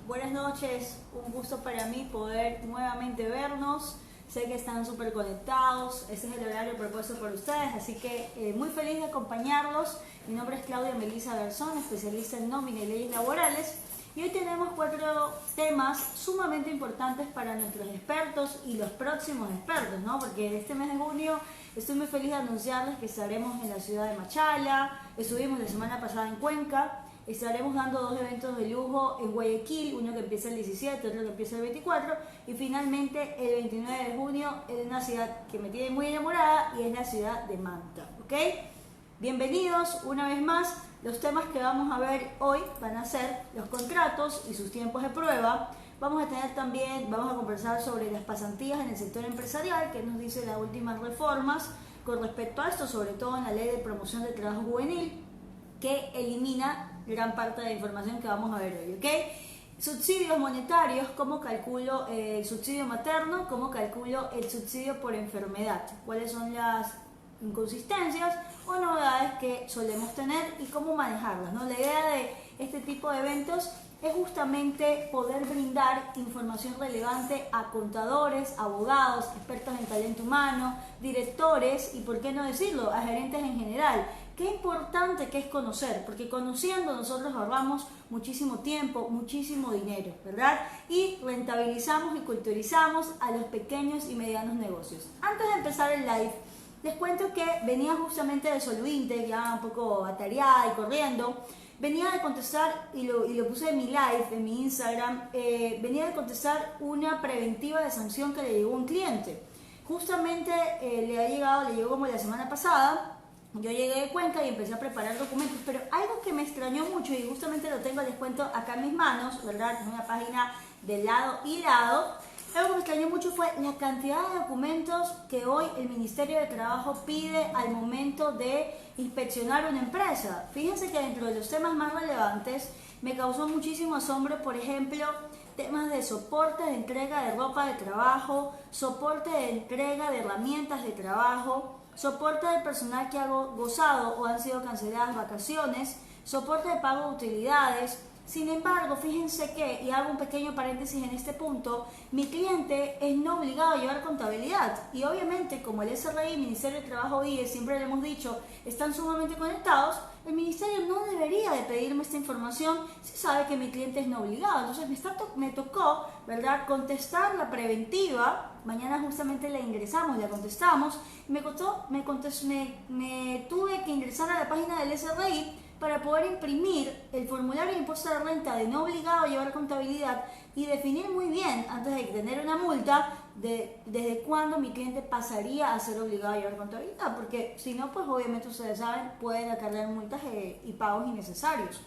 Buenas noches, un gusto para mí poder nuevamente vernos. Sé que están súper conectados, ese es el horario propuesto por ustedes, así que muy feliz de acompañarlos. Mi nombre es Claudia Melissa Garzón, especialista en nómina y leyes laborales. Y hoy tenemos 4 temas sumamente importantes para nuestros expertos y los próximos expertos, ¿no? Porque este mes de junio estoy muy feliz de anunciarles que estaremos en la ciudad de Machala, estuvimos la semana pasada en Cuenca, estaremos dando 2 eventos de lujo en Guayaquil, uno que empieza el 17, otro que empieza el 24, y finalmente el 29 de junio en una ciudad que me tiene muy enamorada y es la ciudad de Manta, ¿ok? Bienvenidos una vez más. Los temas que vamos a ver hoy van a ser los contratos y sus tiempos de prueba. Vamos a conversar sobre las pasantías en el sector empresarial, que nos dice las últimas reformas con respecto a esto, sobre todo en la ley de promoción del trabajo juvenil, que elimina gran parte de la información que vamos a ver hoy, ¿ok? Subsidios monetarios, cómo calculo el subsidio materno, cómo calculo el subsidio por enfermedad, cuáles son las inconsistencias o novedades que solemos tener y cómo manejarlas, ¿no? La idea de este tipo de eventos es justamente poder brindar información relevante a contadores, abogados, expertos en talento humano, directores y, por qué no decirlo, a gerentes en general. Qué importante que es conocer, porque conociendo nosotros ahorramos muchísimo tiempo, muchísimo dinero, ¿verdad? Y rentabilizamos y culturizamos a los pequeños y medianos negocios. Antes de empezar el live, les cuento que venía justamente de Solvinte, ya un poco atareada y corriendo. Venía de contestar, y lo puse en mi live, en mi Instagram, venía de contestar una preventiva de sanción que le llegó a un cliente. Justamente le llegó como la semana pasada. Yo llegué de Cuenca y empecé a preparar documentos, pero algo que me extrañó mucho, y justamente lo tengo, les cuento acá en mis manos, ¿verdad? Es una página de lado y lado. Algo que me extrañó mucho fue la cantidad de documentos que hoy el Ministerio de Trabajo pide al momento de inspeccionar una empresa. Fíjense que dentro de los temas más relevantes me causó muchísimo asombro, por ejemplo, temas de soporte de entrega de ropa de trabajo, soporte de entrega de herramientas de trabajo, soporte del personal que ha gozado o han sido canceladas vacaciones, soporte de pago de utilidades. Sin embargo, fíjense que, y hago un pequeño paréntesis en este punto, mi cliente es no obligado a llevar contabilidad. Y obviamente, como el SRI, Ministerio de Trabajo y IE, siempre le hemos dicho, están sumamente conectados, el Ministerio no debería de pedirme esta información si sabe que mi cliente es no obligado. Entonces me tocó, ¿verdad?, contestar la preventiva. Mañana justamente la ingresamos, la contestamos. Y me tuve que ingresar a la página del SRI para poder imprimir el formulario de impuesto de renta de no obligado a llevar contabilidad y definir muy bien, antes de tener una multa, desde cuándo mi cliente pasaría a ser obligado a llevar contabilidad, porque si no, pues obviamente ustedes saben, pueden acarrear multas y pagos innecesarios.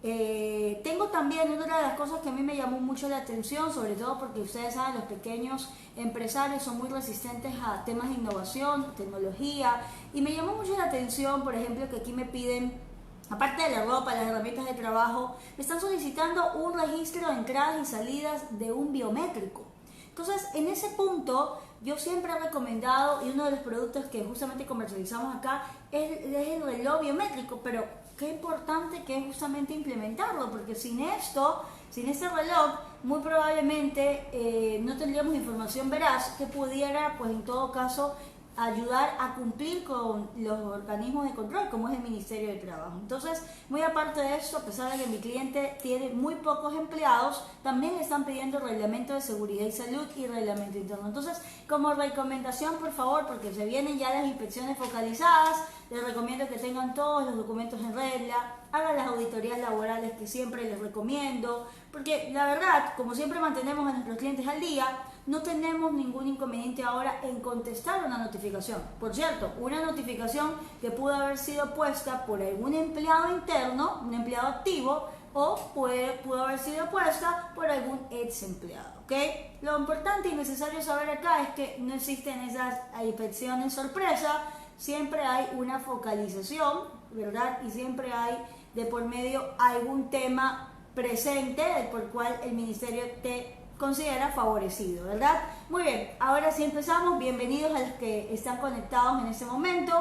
Tengo también una de las cosas que a mí me llamó mucho la atención, sobre todo porque ustedes saben, los pequeños empresarios son muy resistentes a temas de innovación, tecnología, y me llamó mucho la atención, por ejemplo, que aquí me piden, aparte de la ropa, las herramientas de trabajo, me están solicitando un registro de entradas y salidas de un biométrico. Entonces, en ese punto, yo siempre he recomendado, y uno de los productos que justamente comercializamos acá es el reloj biométrico, pero qué importante que es justamente implementarlo, porque sin este reloj, muy probablemente no tendríamos información veraz que pudiera, pues en todo caso, ayudar a cumplir con los organismos de control, como es el Ministerio de Trabajo. Entonces, muy aparte de eso, a pesar de que mi cliente tiene muy pocos empleados, también le están pidiendo reglamento de seguridad y salud y reglamento interno. Entonces, como recomendación, por favor, porque se vienen ya las inspecciones focalizadas, les recomiendo que tengan todos los documentos en regla, hagan las auditorías laborales que siempre les recomiendo, porque la verdad, como siempre mantenemos a nuestros clientes al día, no tenemos ningún inconveniente ahora en contestar una notificación. Por cierto, una notificación que pudo haber sido puesta por algún empleado interno, un empleado activo, o pudo haber sido puesta por algún ex empleado, ¿ok? Lo importante y necesario saber acá es que no existen esas inspecciones sorpresa, siempre hay una focalización, ¿verdad? Y siempre hay de por medio algún tema presente por el cual el ministerio te considera favorecido, ¿verdad? Muy bien, ahora sí empezamos. Bienvenidos a los que están conectados en este momento.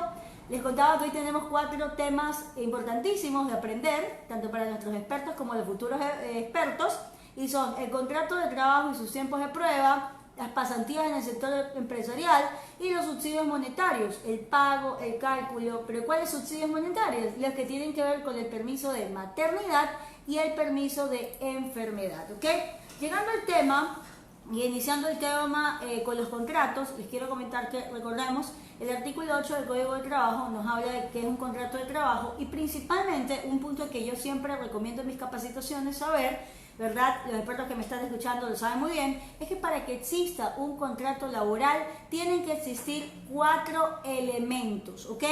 Les contaba que hoy tenemos 4 temas importantísimos de aprender, tanto para nuestros expertos como los futuros expertos. y son el contrato de trabajo y sus tiempos de prueba, las pasantías en el sector empresarial y los subsidios monetarios, el pago, el cálculo. ¿Pero cuáles subsidios monetarios? Los que tienen que ver con el permiso de maternidad y el permiso de enfermedad, ¿ok? Llegando al tema y iniciando el tema con los contratos, les quiero comentar que recordemos el artículo 8 del Código de Trabajo nos habla de qué es un contrato de trabajo y principalmente un punto que yo siempre recomiendo en mis capacitaciones saber, ¿verdad? Los expertos que me están escuchando lo saben muy bien, es que para que exista un contrato laboral tienen que existir 4 elementos, ¿ok?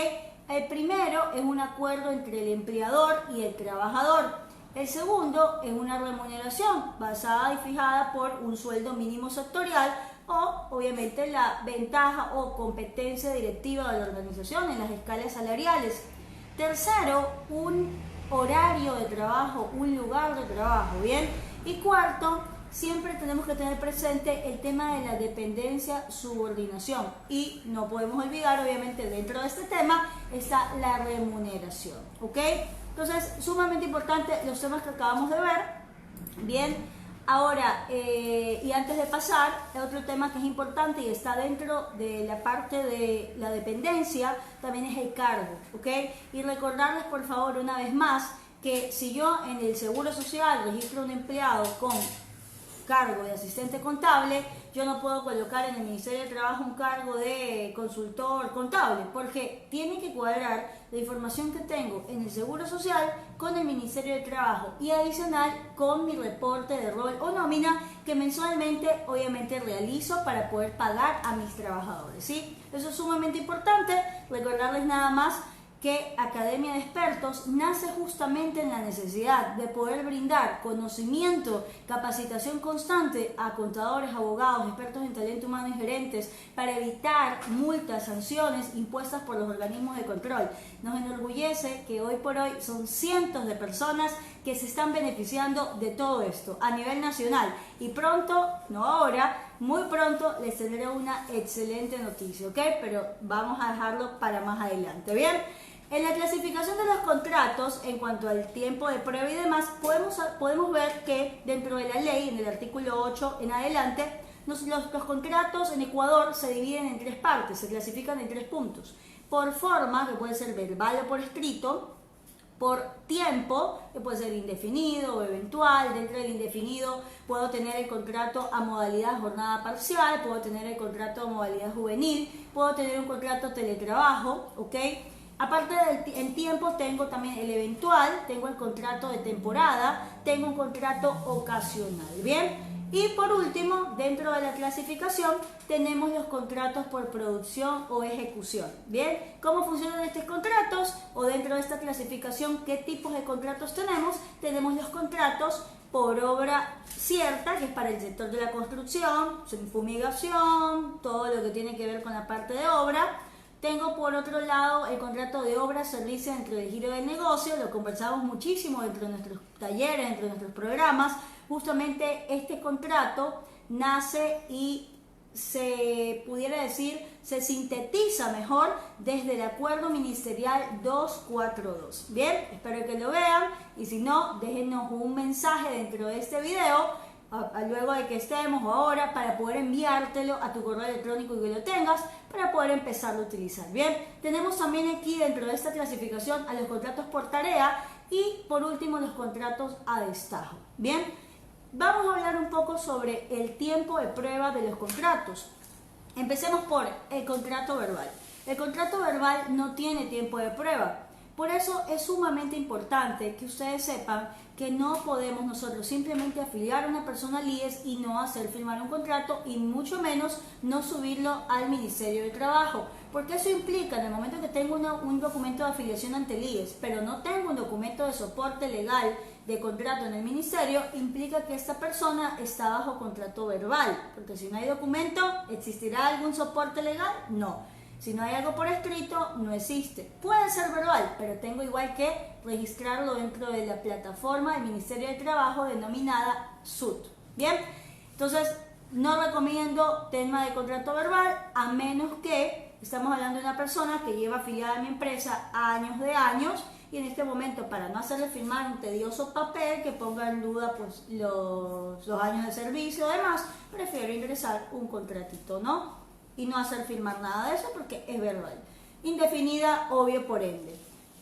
El primero es un acuerdo entre el empleador y el trabajador. El segundo es una remuneración basada y fijada por un sueldo mínimo sectorial o obviamente la ventaja o competencia directiva de la organización en las escalas salariales. Tercero, un horario de trabajo, un lugar de trabajo, ¿bien? Y cuarto, siempre tenemos que tener presente el tema de la dependencia, subordinación. Y no podemos olvidar, obviamente, dentro de este tema está la remuneración, ¿ok? Entonces, sumamente importante los temas que acabamos de ver, ¿bien? Ahora, y antes de pasar, otro tema que es importante y está dentro de la parte de la dependencia, también es el cargo, ¿ok? Y recordarles, por favor, una vez más, que si yo en el Seguro Social registro un empleado con cargo de asistente contable, yo no puedo colocar en el Ministerio de Trabajo un cargo de consultor contable, porque tiene que cuadrar la información que tengo en el Seguro Social con el Ministerio de Trabajo y adicional con mi reporte de rol o nómina que mensualmente obviamente realizo para poder pagar a mis trabajadores, ¿sí? Eso es sumamente importante, recordarles nada más que Academia de Expertos nace justamente en la necesidad de poder brindar conocimiento, capacitación constante a contadores, abogados, expertos en talento humano y gerentes para evitar multas, sanciones impuestas por los organismos de control. Nos enorgullece que hoy por hoy son cientos de personas que se están beneficiando de todo esto a nivel nacional y pronto, no ahora, muy pronto les tendré una excelente noticia, ¿ok? Pero vamos a dejarlo para más adelante, ¿bien? En la clasificación de los contratos, en cuanto al tiempo de prueba y demás, podemos ver que dentro de la ley, en el artículo 8 en adelante, los contratos en Ecuador se dividen en 3 partes, se clasifican en 3 puntos. Por forma, que puede ser verbal o por escrito, por tiempo, que puede ser indefinido o eventual. Dentro del indefinido puedo tener el contrato a modalidad jornada parcial, puedo tener el contrato a modalidad juvenil, puedo tener un contrato teletrabajo, ¿ok? Aparte del tiempo tengo también el eventual, tengo el contrato de temporada, tengo un contrato ocasional, ¿bien? Y por último, dentro de la clasificación tenemos los contratos por producción o ejecución, ¿bien? ¿Cómo funcionan estos contratos? O dentro de esta clasificación, ¿qué tipos de contratos tenemos? Tenemos los contratos por obra cierta, que es para el sector de la construcción, fumigación, todo lo que tiene que ver con la parte de obra. Tengo por otro lado el contrato de obra, servicio dentro del giro del negocio, lo conversamos muchísimo dentro de nuestros talleres, dentro de nuestros programas. Justamente este contrato nace y se pudiera decir, se sintetiza mejor desde el acuerdo ministerial 242. Bien, espero que lo vean y si no, déjenos un mensaje dentro de este video luego de que estemos o ahora para poder enviártelo a tu correo electrónico y que lo tengas para poder empezarlo a utilizar. Bien, tenemos también aquí dentro de esta clasificación a los contratos por tarea y por último los contratos a destajo. Bien, vamos a hablar un poco sobre el tiempo de prueba de los contratos. Empecemos por el contrato verbal. El contrato verbal no tiene tiempo de prueba. Por eso es sumamente importante que ustedes sepan que no podemos nosotros simplemente afiliar a una persona al IES y no hacer firmar un contrato y mucho menos no subirlo al Ministerio de Trabajo. Porque eso implica, en el momento que tengo un documento de afiliación ante el IES, pero no tengo un documento de soporte legal de contrato en el ministerio, implica que esta persona está bajo contrato verbal. Porque si no hay documento, ¿existirá algún soporte legal? No. Si no hay algo por escrito, no existe. Puede ser verbal, pero tengo igual que registrarlo dentro de la plataforma del Ministerio de Trabajo denominada SUT. ¿Bien? Entonces, no recomiendo tema de contrato verbal, a menos que estamos hablando de una persona que lleva afiliada a mi empresa años de años y en este momento, para no hacerle firmar un tedioso papel que ponga en duda pues los años de servicio y demás, prefiero ingresar un contratito, ¿no? Y no hacer firmar nada de eso porque es verbal. Indefinida, obvio, por ende.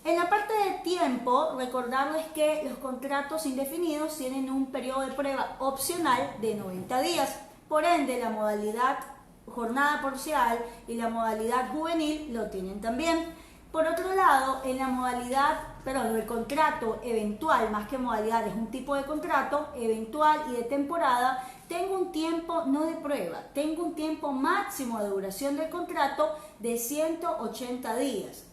En la parte de tiempo, recordarles que los contratos indefinidos tienen un periodo de prueba opcional de 90 días. Por ende, la modalidad jornada parcial y la modalidad juvenil lo tienen también. Por otro lado, en la modalidad, el contrato eventual, más que modalidad, es un tipo de contrato eventual y de temporada, tengo un tiempo no de prueba, tengo un tiempo máximo de duración del contrato de 180 días.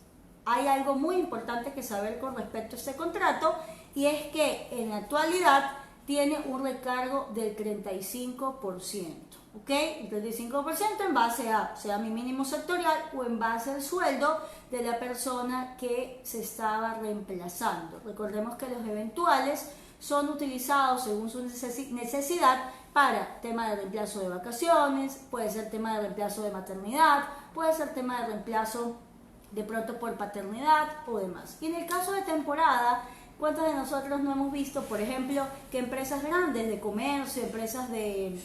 Hay algo muy importante que saber con respecto a este contrato y es que en la actualidad tiene un recargo del 35%, ¿ok? El 35% en base a, sea mi mínimo sectorial o en base al sueldo de la persona que se estaba reemplazando. Recordemos que los eventuales son utilizados según su necesidad para tema de reemplazo de vacaciones, puede ser tema de reemplazo de maternidad, puede ser tema de reemplazo de pronto por paternidad o demás. Y en el caso de temporada, ¿cuántos de nosotros no hemos visto, por ejemplo, que empresas grandes de comercio, empresas de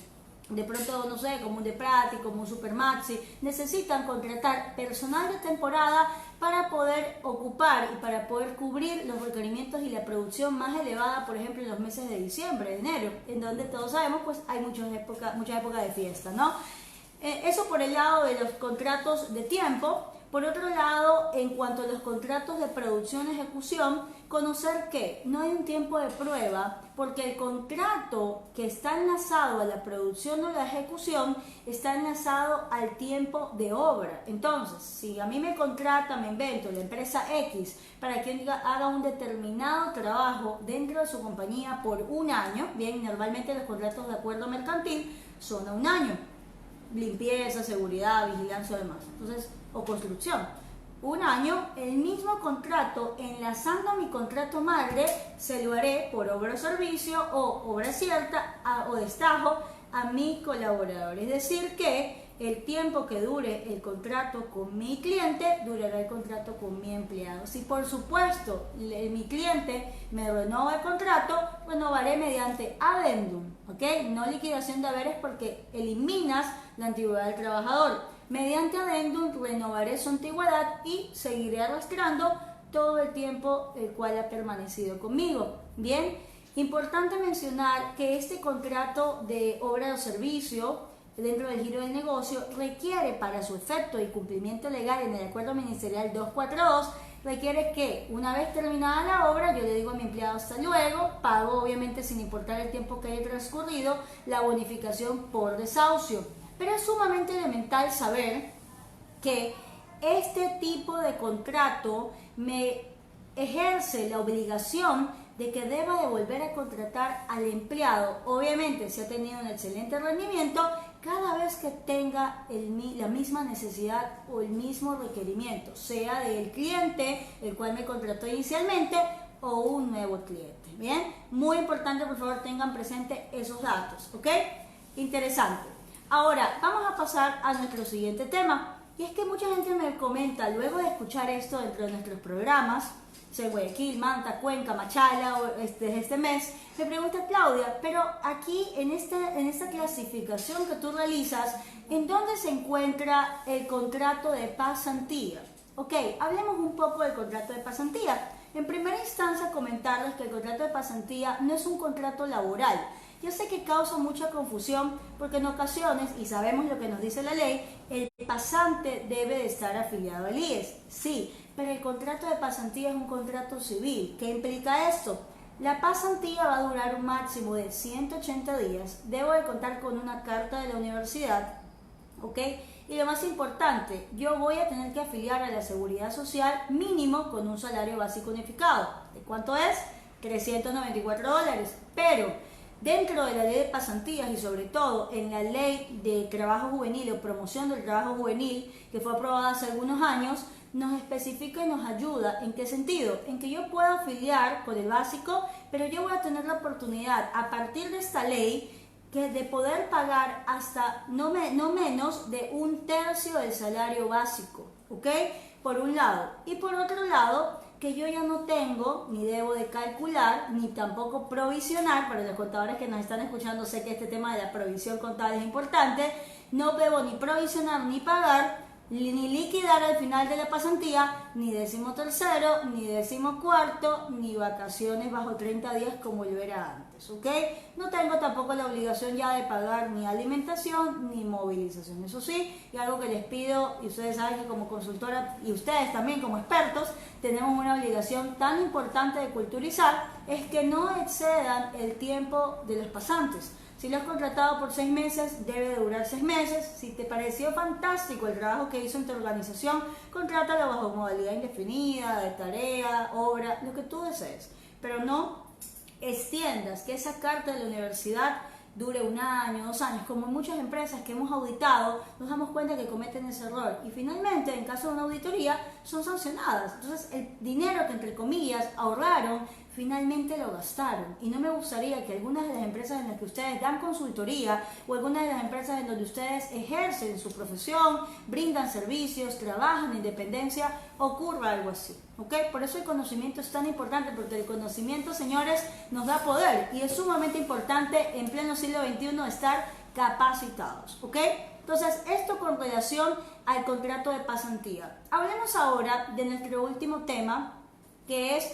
pronto, no sé, como un Deprati, como un Supermaxi, necesitan contratar personal de temporada para poder ocupar y para poder cubrir los requerimientos y la producción más elevada, por ejemplo, en los meses de diciembre, de enero, en donde todos sabemos, pues hay muchas épocas de fiesta, ¿no? Eso por el lado de los contratos de tiempo. Por otro lado, en cuanto a los contratos de producción-ejecución, conocer que no hay un tiempo de prueba porque el contrato que está enlazado a la producción o la ejecución está enlazado al tiempo de obra. Entonces, si a mí me contrata, me invento, la empresa X para que haga un determinado trabajo dentro de su compañía por un año, bien, normalmente los contratos de acuerdo mercantil son a un año. Limpieza, seguridad, vigilancia y demás. Entonces, o construcción. Un año, el mismo contrato, enlazando a mi contrato madre, se lo haré por obra o servicio o obra cierta o destajo a mi colaborador. Es decir que el tiempo que dure el contrato con mi cliente, durará el contrato con mi empleado. Si por supuesto mi cliente me renova el contrato, renovaré mediante adendum, ¿ok? No liquidación de haberes porque eliminas la antigüedad del trabajador. Mediante adendum renovaré su antigüedad y seguiré arrastrando todo el tiempo el cual ha permanecido conmigo. Bien, importante mencionar que este contrato de obra o servicio dentro del giro del negocio requiere para su efecto y cumplimiento legal en el acuerdo ministerial 242, requiere que una vez terminada la obra yo le digo a mi empleado hasta luego, pago obviamente sin importar el tiempo que haya transcurrido la bonificación por desahucio. Pero es sumamente elemental saber que este tipo de contrato me ejerce la obligación de que deba de volver a contratar al empleado, obviamente si ha tenido un excelente rendimiento, cada vez que tenga la misma necesidad o el mismo requerimiento, sea del cliente, el cual me contrató inicialmente, o un nuevo cliente. Bien, muy importante, por favor tengan presente esos datos, ¿ok? Interesante. Ahora, vamos a pasar a nuestro siguiente tema. Y es que mucha gente me comenta, luego de escuchar esto dentro de nuestros programas, Guayaquil, Manta, Cuenca, Machala, desde este mes, me pregunta Claudia, pero aquí en esta clasificación que tú realizas, ¿en dónde se encuentra el contrato de pasantía? Ok, hablemos un poco del contrato de pasantía. En primera instancia, comentarles que el contrato de pasantía no es un contrato laboral. Yo sé que causa mucha confusión porque en ocasiones, y sabemos lo que nos dice la ley, el pasante debe de estar afiliado al IES. Sí, pero el contrato de pasantía es un contrato civil. ¿Qué implica esto? La pasantía va a durar un máximo de 180 días. Debo de contar con una carta de la universidad, ¿ok? Y lo más importante, yo voy a tener que afiliar a la Seguridad Social mínimo con un salario básico unificado. ¿De cuánto es? $394. Pero dentro de la ley de pasantías y sobre todo en la ley de trabajo juvenil o promoción del trabajo juvenil que fue aprobada hace algunos años, nos especifica y nos ayuda. ¿En qué sentido? En que yo puedo afiliar con el básico, pero yo voy a tener la oportunidad a partir de esta ley de poder pagar hasta no menos de 1/3 del salario básico, ¿ok? Por un lado. Y por otro lado, que yo ya no tengo, ni debo de calcular, ni tampoco provisionar. Para los contadores que nos están escuchando, sé que este tema de la provisión contable es importante. No debo ni provisionar ni pagar, ni liquidar al final de la pasantía, ni 13º, ni 14º, ni vacaciones bajo 30 días como yo era antes, ¿ok? No tengo tampoco la obligación ya de pagar ni alimentación ni movilización. Eso sí, y algo que les pido, y ustedes saben que como consultora, y ustedes también como expertos, tenemos una obligación tan importante de culturizar, es que no excedan el tiempo de los pasantes. Si lo has contratado por 6 meses, debe de durar 6 meses. Si te pareció fantástico el trabajo que hizo en tu organización, contrátalo bajo modalidad indefinida, de tarea, obra, lo que tú desees. Pero no extiendas que esa carta de la universidad dure 1 año, 2 años, como en muchas empresas que hemos auditado, nos damos cuenta que cometen ese error y finalmente, en caso de una auditoría, son sancionadas. Entonces, el dinero que, entre comillas, ahorraron, finalmente lo gastaron. Y no me gustaría que algunas de las empresas en las que ustedes dan consultoría o algunas de las empresas en donde ustedes ejercen su profesión, brindan servicios, trabajan en independencia, ocurra algo así, ¿ok? Por eso el conocimiento es tan importante, porque el conocimiento, señores, nos da poder y es sumamente importante en pleno siglo XXI estar capacitados, ¿ok? Entonces, esto con relación al contrato de pasantía. Hablemos ahora de nuestro último tema, que es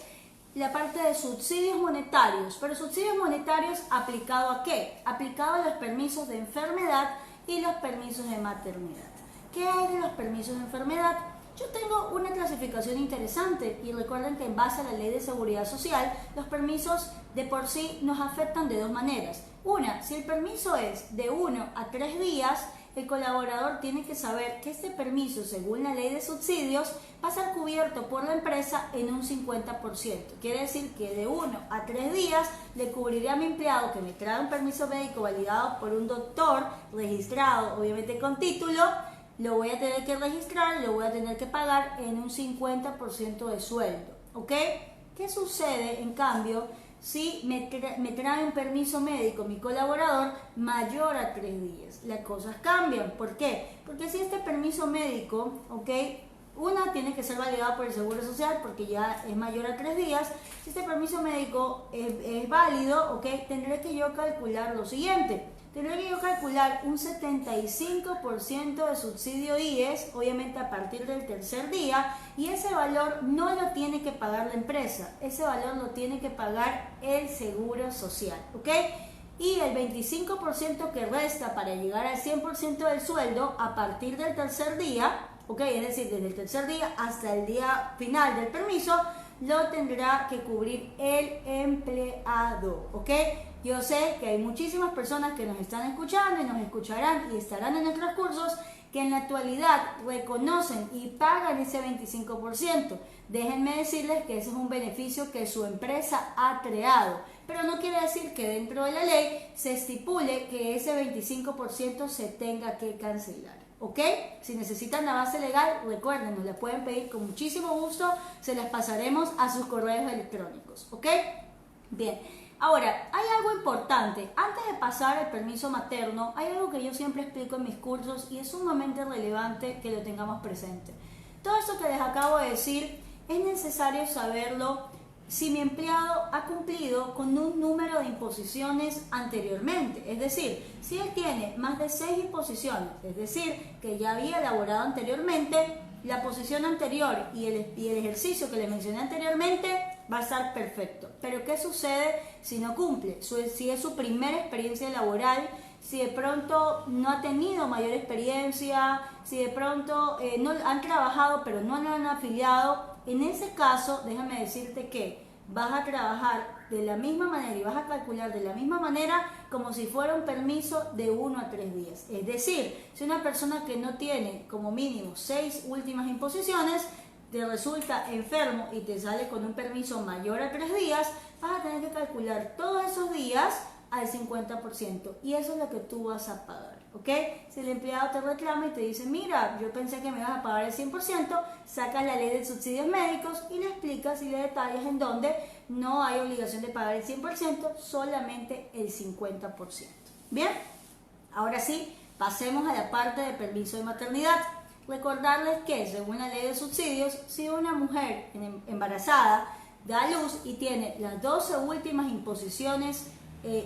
la parte de subsidios monetarios. Pero subsidios monetarios aplicado ¿a qué? Aplicado a los permisos de enfermedad y los permisos de maternidad. ¿Qué hay de los permisos de enfermedad? Yo tengo una clasificación interesante y recuerden que en base a la Ley de Seguridad Social, los permisos de por sí nos afectan de 2 maneras. Una, si el permiso es de 1 a 3 días, el colaborador tiene que saber que este permiso, según la ley de subsidios, va a ser cubierto por la empresa en un 50%. Quiere decir que de 1 a 3 días le cubriré a mi empleado que me trae un permiso médico validado por un doctor registrado, obviamente con título. Lo voy a tener que registrar, lo voy a tener que pagar en un 50% de sueldo, ¿ok? ¿Qué sucede, en cambio, si me trae un permiso médico mi colaborador mayor a 3 días? Las cosas cambian. ¿Por qué? Porque si este permiso médico, ¿ok? Una, tiene que ser validado por el Seguro Social porque ya es mayor a 3 días. Si este permiso médico es válido, ¿ok? Tendré que yo calcular lo siguiente. Tendré que yo calcular un 75% de subsidio IES, obviamente a partir del 3er día, y ese valor no lo tiene que pagar la empresa, ese valor lo tiene que pagar el Seguro Social, ¿ok? Y el 25% que resta para llegar al 100% del sueldo a partir del 3er día, ¿ok? Es decir, desde el 3er día hasta el día final del permiso, lo tendrá que cubrir el empleado, ¿ok? Yo sé que hay muchísimas personas que nos están escuchando y nos escucharán y estarán en nuestros cursos que en la actualidad reconocen y pagan ese 25%. Déjenme decirles que ese es un beneficio que su empresa ha creado, pero no quiere decir que dentro de la ley se estipule que ese 25% se tenga que cancelar, ¿ok? Si necesitan la base legal, recuerden, nos la pueden pedir con muchísimo gusto, se las pasaremos a sus correos electrónicos, ¿ok? Bien. Ahora, hay algo importante. Antes de pasar al permiso materno, hay algo que yo siempre explico en mis cursos y es sumamente relevante que lo tengamos presente. Todo esto que les acabo de decir, es necesario saberlo si mi empleado ha cumplido con un número de imposiciones anteriormente. Es decir, si él tiene más de 6 imposiciones, es decir, que ya había elaborado anteriormente, la posición anterior y el ejercicio que les mencioné anteriormente va a estar perfecto. Pero ¿qué sucede si no cumple? Si es su primera experiencia laboral, si de pronto no ha tenido mayor experiencia, si de pronto no han trabajado pero no lo han afiliado, en ese caso déjame decirte que vas a trabajar de la misma manera y vas a calcular de la misma manera como si fuera un permiso de 1 a 3 días. Es decir, si una persona que no tiene como mínimo 6 últimas imposiciones te resulta enfermo y te sale con un permiso mayor a 3 días, vas a tener que calcular todos esos días al 50% y eso es lo que tú vas a pagar, ¿ok? Si el empleado te reclama y te dice, mira, yo pensé que me ibas a pagar el 100%, sacas la ley de subsidios médicos y le explicas y le detallas en donde no hay obligación de pagar el 100%, solamente el 50%. Bien, ahora sí, pasemos a la parte de permiso de maternidad. Recordarles que, según la ley de subsidios, si una mujer embarazada da a luz y tiene las 12 últimas imposiciones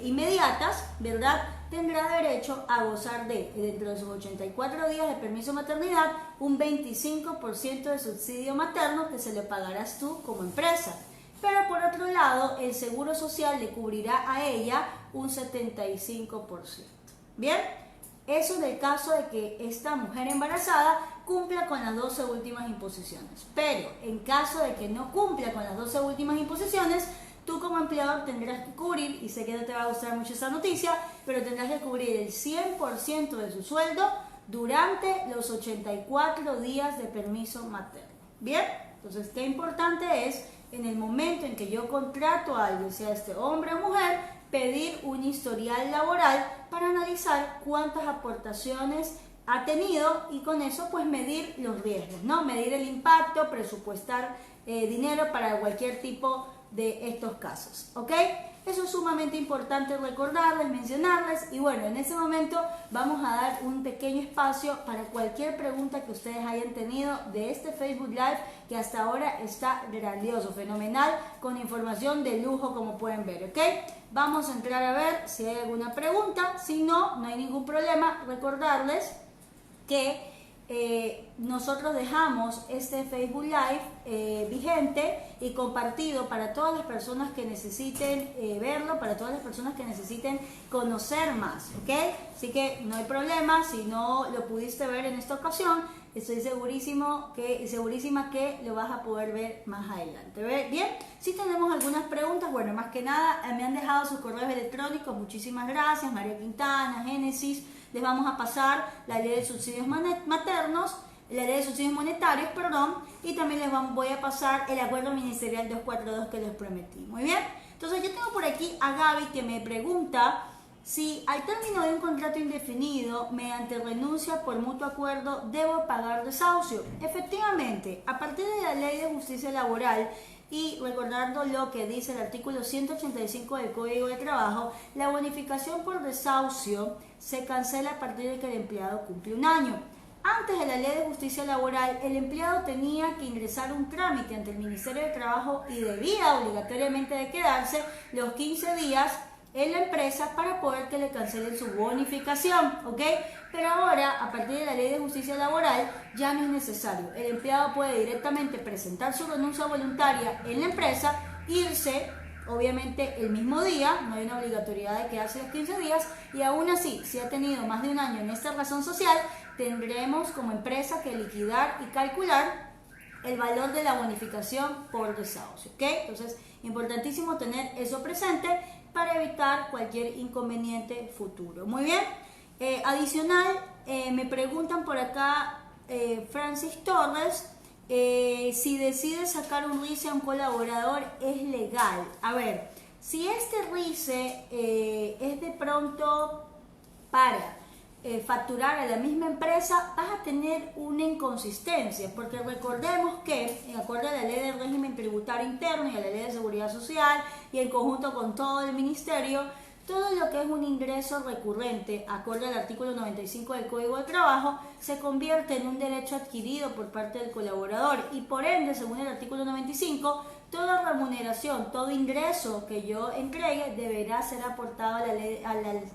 inmediatas, ¿verdad?, tendrá derecho a gozar de, dentro de sus 84 días de permiso de maternidad, un 25% de subsidio materno que se le pagarás tú como empresa. Pero por otro lado, el Seguro Social le cubrirá a ella un 75%. ¿Bien? Eso en el caso de que esta mujer embarazada cumpla con las 12 últimas imposiciones. Pero en caso de que no cumpla con las 12 últimas imposiciones, tú como empleador tendrás que cubrir, y sé que no te va a gustar mucho esa noticia, pero tendrás que cubrir el 100% de su sueldo durante los 84 días de permiso materno. ¿Bien? Entonces, qué importante es, en el momento en que yo contrato a alguien, sea este hombre o mujer, pedir un historial laboral para analizar cuántas aportaciones ha tenido y con eso pues medir los riesgos, ¿no? Medir el impacto, presupuestar dinero para cualquier tipo de estos casos, ¿ok? Eso es sumamente importante recordarles, mencionarles, y bueno, en ese momento vamos a dar un pequeño espacio para cualquier pregunta que ustedes hayan tenido de este Facebook Live, que hasta ahora está grandioso, fenomenal, con información de lujo como pueden ver, ¿ok? Vamos a entrar a ver si hay alguna pregunta. Si no, no hay ningún problema. Recordarles que nosotros dejamos este Facebook Live vigente y compartido para todas las personas que necesiten verlo, para todas las personas que necesiten conocer más, ¿ok? Así que no hay problema si no lo pudiste ver en esta ocasión. Estoy segurísima que lo vas a poder ver más adelante. ¿Ve? Bien, si tenemos algunas preguntas, bueno, más que nada me han dejado sus correos electrónicos, muchísimas gracias, María Quintana, Génesis. Les vamos a pasar la ley de subsidios maternos, la ley de subsidios monetarios, perdón, y también voy a pasar el acuerdo ministerial 242 que les prometí. Muy bien, entonces yo tengo por aquí a Gaby que me pregunta si al término de un contrato indefinido, mediante renuncia por mutuo acuerdo, debo pagar desahucio. Efectivamente, a partir de la Ley de Justicia Laboral y recordando lo que dice el artículo 185 del Código de Trabajo, la bonificación por desahucio se cancela a partir de que el empleado cumple un año. Antes de la Ley de Justicia Laboral, el empleado tenía que ingresar un trámite ante el Ministerio de Trabajo y debía obligatoriamente de quedarse los 15 días en la empresa para poder que le cancelen su bonificación, ¿ok? Pero ahora, a partir de la Ley de Justicia Laboral, ya no es necesario. El empleado puede directamente presentar su renuncia voluntaria en la empresa, irse, obviamente, el mismo día, no hay una obligatoriedad de quedarse los 15 días, y aún así, si ha tenido más de un año en esta razón social, tendremos como empresa que liquidar y calcular el valor de la bonificación por desahucio, ¿ok? Entonces, importantísimo tener eso presente para evitar cualquier inconveniente futuro. Muy bien. Adicional, me preguntan por acá, Francis Torres, si decide sacar un RICE a un colaborador, ¿es legal? A ver, si este RICE es de pronto para facturar a la misma empresa, vas a tener una inconsistencia, porque recordemos que, en acuerdo a la Ley del Régimen Tributario Interno y a la Ley de Seguridad Social y en conjunto con todo el Ministerio, todo lo que es un ingreso recurrente, acorde al artículo 95 del Código de Trabajo, se convierte en un derecho adquirido por parte del colaborador y por ende, según el artículo 95, toda remuneración, todo ingreso que yo entregue deberá ser aportado a la ley,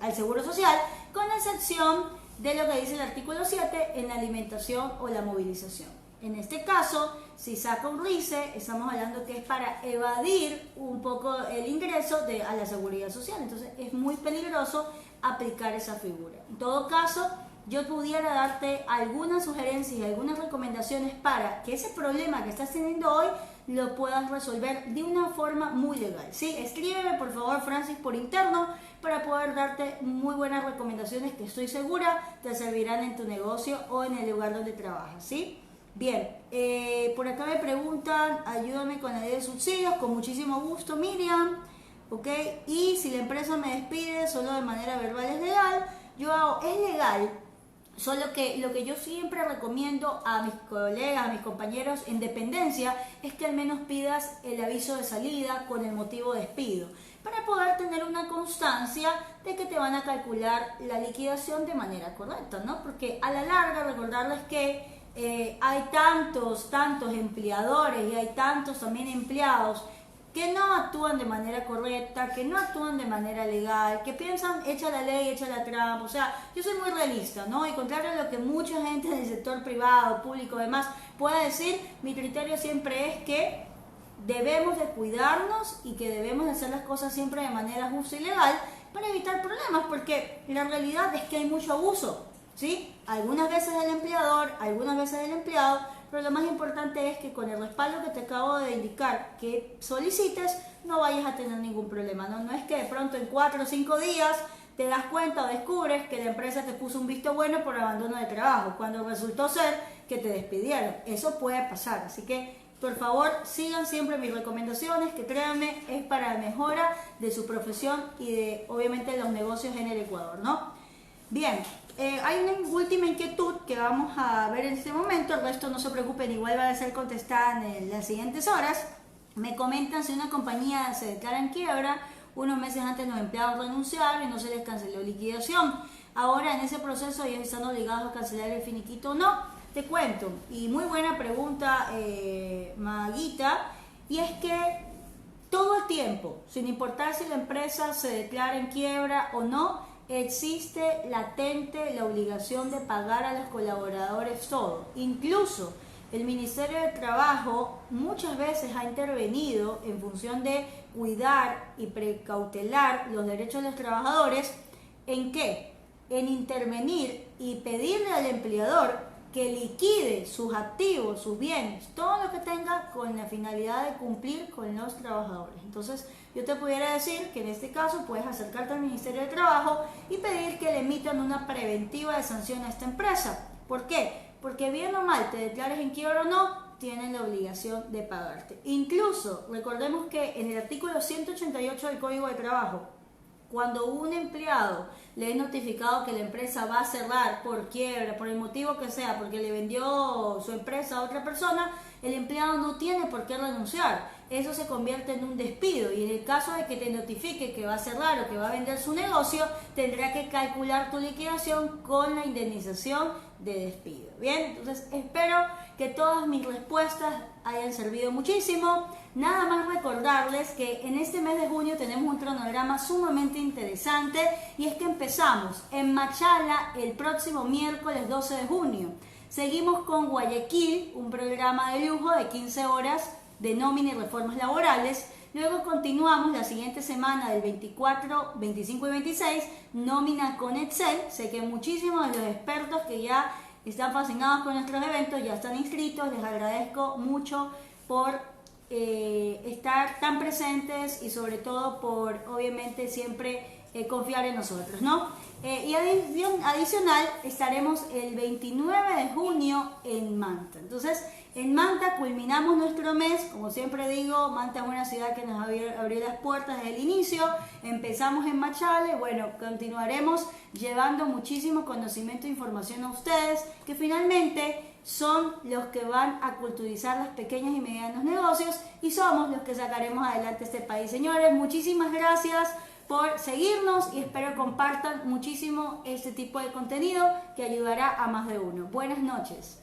al Seguro Social, con excepción de lo que dice el artículo 7 en la alimentación o la movilización. En este caso, si saca un RICE, estamos hablando que es para evadir un poco el ingreso a la seguridad social. Entonces es muy peligroso aplicar esa figura. En todo caso, yo pudiera darte algunas sugerencias y algunas recomendaciones para que ese problema que estás teniendo hoy lo puedas resolver de una forma muy legal, ¿sí? Escríbeme por favor, Francis, por interno para poder darte muy buenas recomendaciones que estoy segura te servirán en tu negocio o en el lugar donde trabajas, ¿sí? Bien, por acá me preguntan, ayúdame con la ley de subsidios, con muchísimo gusto, Miriam, ¿ok? Y si la empresa me despide solo de manera verbal, ¿es legal? Es legal. Solo que lo que yo siempre recomiendo a mis colegas, a mis compañeros en dependencia, es que al menos pidas el aviso de salida con el motivo de despido, para poder tener una constancia de que te van a calcular la liquidación de manera correcta, ¿no? Porque a la larga, recordarles que hay tantos empleadores y hay tantos también empleados que no actúan de manera correcta, que no actúan de manera legal, que piensan, echa la ley, echa la trampa. O sea, yo soy muy realista, ¿no? Y contrario a lo que mucha gente del sector privado, público, demás, pueda decir, mi criterio siempre es que debemos de cuidarnos y que debemos de hacer las cosas siempre de manera justa y legal para evitar problemas, porque la realidad es que hay mucho abuso, ¿sí? Algunas veces del empleador, algunas veces del empleado, pero lo más importante es que con el respaldo que te acabo de indicar que solicites, no vayas a tener ningún problema, ¿no? No es que de pronto en 4 o 5 días te das cuenta o descubres que la empresa te puso un visto bueno por abandono de trabajo, cuando resultó ser que te despidieron. Eso puede pasar, así que por favor sigan siempre mis recomendaciones, que créanme, es para la mejora de su profesión y de obviamente los negocios en el Ecuador, ¿no? Bien, hay una última inquietud que vamos a ver en este momento, el resto no se preocupen, igual va a ser contestada en las siguientes horas. Me comentan si una compañía se declara en quiebra, unos meses antes los empleados renunciaron y no se les canceló liquidación. Ahora en ese proceso ellos están obligados a cancelar el finiquito o no. Te cuento, y muy buena pregunta, Maguita, y es que todo el tiempo, sin importar si la empresa se declara en quiebra o no, existe latente la obligación de pagar a los colaboradores todo. Incluso el Ministerio de Trabajo muchas veces ha intervenido en función de cuidar y precautelar los derechos de los trabajadores. ¿En qué? En intervenir y pedirle al empleador que liquide sus activos, sus bienes, todo lo que tenga con la finalidad de cumplir con los trabajadores. Entonces, yo te pudiera decir que en este caso puedes acercarte al Ministerio de Trabajo y pedir que le emitan una preventiva de sanción a esta empresa. ¿Por qué? Porque bien o mal, te declares en quiebra o no, tienen la obligación de pagarte. Incluso, recordemos que en el artículo 188 del Código de Trabajo, cuando un empleado le es notificado que la empresa va a cerrar por quiebra, por el motivo que sea, porque le vendió su empresa a otra persona, el empleado no tiene por qué renunciar. Eso se convierte en un despido y en el caso de que te notifique que va a cerrar o que va a vender su negocio, tendrá que calcular tu liquidación con la indemnización de despido. Bien, entonces espero que todas mis respuestas hayan servido muchísimo. Nada más recordarles que en este mes de junio tenemos un cronograma sumamente interesante y es que empezamos en Machala el próximo miércoles 12 de junio. Seguimos con Guayaquil, un programa de lujo de 15 horas de nómina y reformas laborales. Luego continuamos la siguiente semana del 24, 25 y 26, nómina con Excel. Sé que muchísimos de los expertos que ya están fascinados con nuestros eventos ya están inscritos. Les agradezco mucho por estar tan presentes y sobre todo por obviamente siempre confiar en nosotros, ¿no? Y adicional estaremos el 29 de junio en Manta. Entonces en Manta culminamos nuestro mes, como siempre digo, Manta es una ciudad que nos abrió las puertas desde el inicio. Empezamos en Machala y bueno, continuaremos llevando muchísimo conocimiento e información a ustedes, que finalmente son los que van a culturizar los pequeños y medianos negocios y somos los que sacaremos adelante este país. Señores, muchísimas gracias por seguirnos y espero compartan muchísimo este tipo de contenido que ayudará a más de uno. Buenas noches.